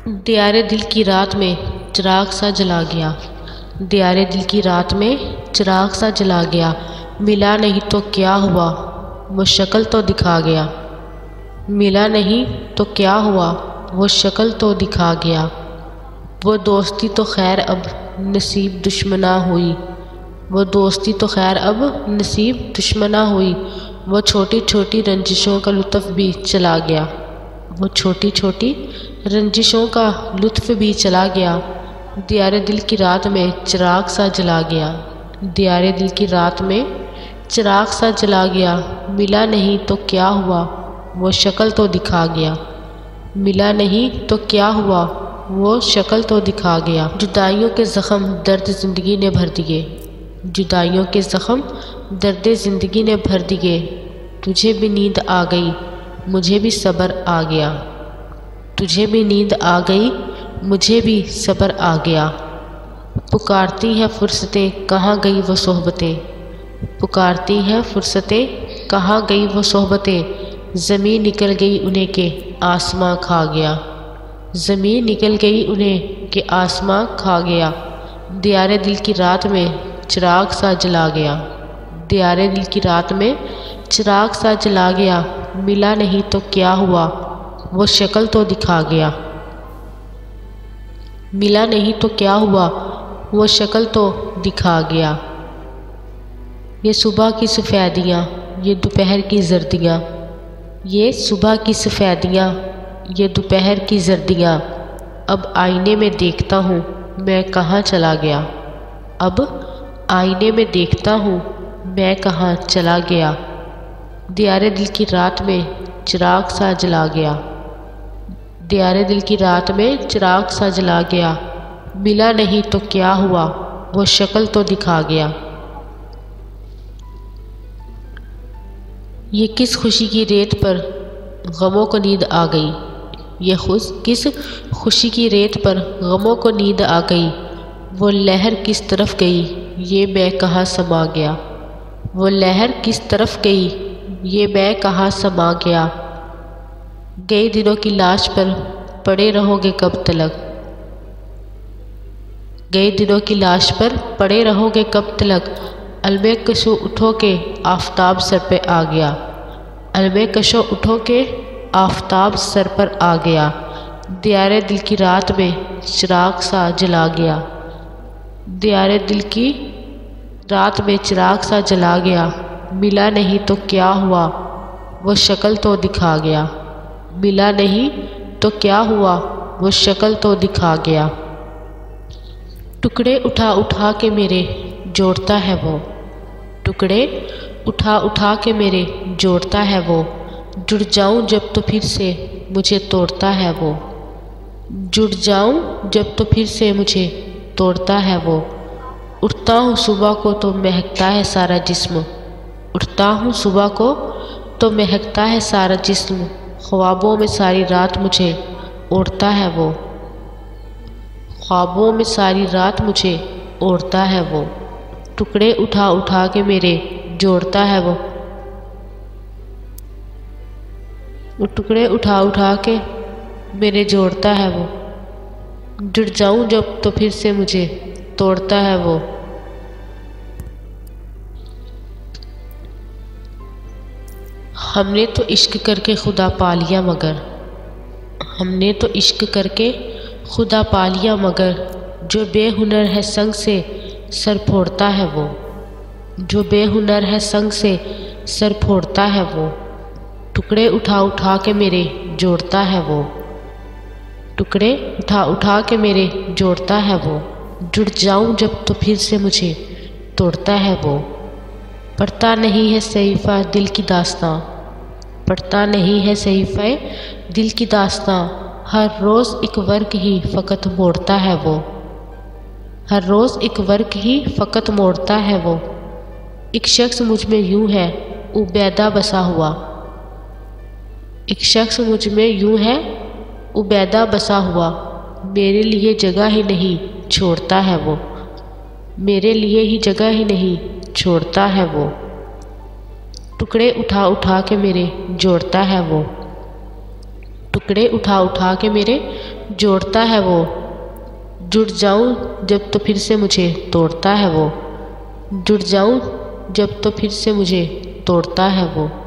दियारे दिल की रात में चिराग सा जला गया। दियारे दिल की रात में चिराग सा जला गया। मिला नहीं तो क्या हुआ, वो शक्ल तो दिखा गया। मिला नहीं तो क्या हुआ, वो शक्ल तो दिखा गया। वो दोस्ती तो खैर अब नसीब दुश्मना हुई। वो दोस्ती तो खैर अब नसीब दुश्मना हुई। वो छोटी छोटी रंजिशों का लुत्फ़ भी चला गया। वो छोटी छोटी रंजिशों का लुत्फ़ भी चला गया। दियारे दिल की रात में चिराग सा जला गया। दियारे दिल की रात में चिराग सा जला गया। मिला नहीं तो क्या हुआ, वो शक्ल तो दिखा गया। मिला नहीं तो क्या हुआ, वो शक्ल तो दिखा गया। जुदाइयों के ज़ख़म दर्द ज़िंदगी ने भर दिए। जुदाइयों के ज़ख़म दर्द ज़िंदगी ने भर दिए। तुझे भी नींद आ गई, मुझे भी सब्र आ गया। तुझे भी नींद आ गई, मुझे भी सब्र आ गया। पुकारती है फुर्सतें, कहाँ गई वो सोहबतें। पुकारती है फुर्सतें, कहाँ गई वो सोहबतें। ज़मीन निकल गई उन्हें के आसमां खा गया। ज़मीन निकल गई उन्हें के आसमां खा गया। दियारे दिल की रात में चिराग सा जला गया। दियारे दिल की रात में चिराग सा जला गया। मिला नहीं तो क्या हुआ, वो शक्ल तो दिखा गया। मिला नहीं तो क्या हुआ, वो शक्ल तो दिखा गया। ये सुबह की सफ़ेदियाँ, ये दोपहर की जर्दियाँ। ये सुबह की सफ़ेदियाँ, ये दोपहर की जर्दियाँ। अब आईने में देखता हूँ मैं कहाँ चला गया। अब आईने में देखता हूँ मैं कहाँ चला गया। दियारे दिल की रात में चिराग सा जला गया। दियारे दिल की रात में चिराग सा जला गया। मिला नहीं तो क्या हुआ, वो शक्ल तो दिखा गया। ये किस खुशी की रेत पर गमों को नींद आ गई। ये किस खुशी की रेत पर गमों को नींद आ गई। वो लहर किस तरफ गई, ये मैं कहाँ समा गया। वो लहर किस तरफ गई, ये मैं कहाँ समा गया। गए दिनों की लाश पर पड़े रहोगे कब तलक। गए दिनों की लाश पर पड़े रहोगे कब तलक। अलमे कशो उठो के आफताब सर पे आ गया। अलमे कशो उठो के आफताब सर पर आ गया। दियारे दिल की रात में चिराग सा जला गया। दियारे दिल की रात में चिराग सा जला गया। मिला नहीं तो क्या हुआ, वो शक्ल तो दिखा गया। मिला नहीं तो क्या हुआ, वो शक्ल तो दिखा गया। टुकड़े उठा उठा के मेरे जोड़ता है वो। टुकड़े उठा उठा के मेरे जोड़ता है वो। जुड़ जाऊं जब तो फिर से मुझे तोड़ता है वो। जुड़ जाऊं जब तो फिर से मुझे तोड़ता है वो। उठता हूँ सुबह को तो महकता है सारा जिस्म। उठता हूँ सुबह को तो महकता है सारा जिस्म। ख्वाबों में सारी रात मुझे ओढ़ता है वो। ख्वाबों में सारी रात मुझे ओढ़ता है वो। टुकड़े उठा उठा के मेरे जोड़ता है वो। टुकड़े उठा उठा के मेरे जोड़ता है वो। जुड़ जाऊं जब तो फिर से मुझे तोड़ता है वो। हमने तो इश्क करके खुदा पा लिया मगर। हमने तो इश्क करके खुदा पा लिया मगर। जो बेहुनर है संग से सर फोड़ता है वो। जो बेहुनर है संग से सर फोड़ता है वो। टुकड़े उठा उठा के मेरे जोड़ता है वो। टुकड़े उठा उठा के मेरे जोड़ता है वो। जुड़ जाऊं जब तो फिर से मुझे तोड़ता है वो। पढ़ता नहीं है सहीफ़ा दिल की दास्तां। पढ़ता नहीं है सहीफ़ा दिल की दास्तां। हर रोज़ एक वर्क ही फ़कत मोड़ता है वो। हर रोज़ एक वर्क ही फ़कत मोड़ता है वो। एक शख्स मुझ में यूं है उबैदा बसा हुआ। एक शख्स मुझ में यूं है उबैदा बसा हुआ। मेरे लिए जगह ही नहीं छोड़ता है वो। मेरे लिए ही जगह ही नहीं छोड़ता है वो। टुकड़े उठा उठा के मेरे जोड़ता है वो। टुकड़े उठा उठा के मेरे जोड़ता है वो, जुड़ जाऊं जब तो फिर से मुझे तोड़ता है वो, जुड़ जाऊं जब तो फिर से मुझे तोड़ता है वो।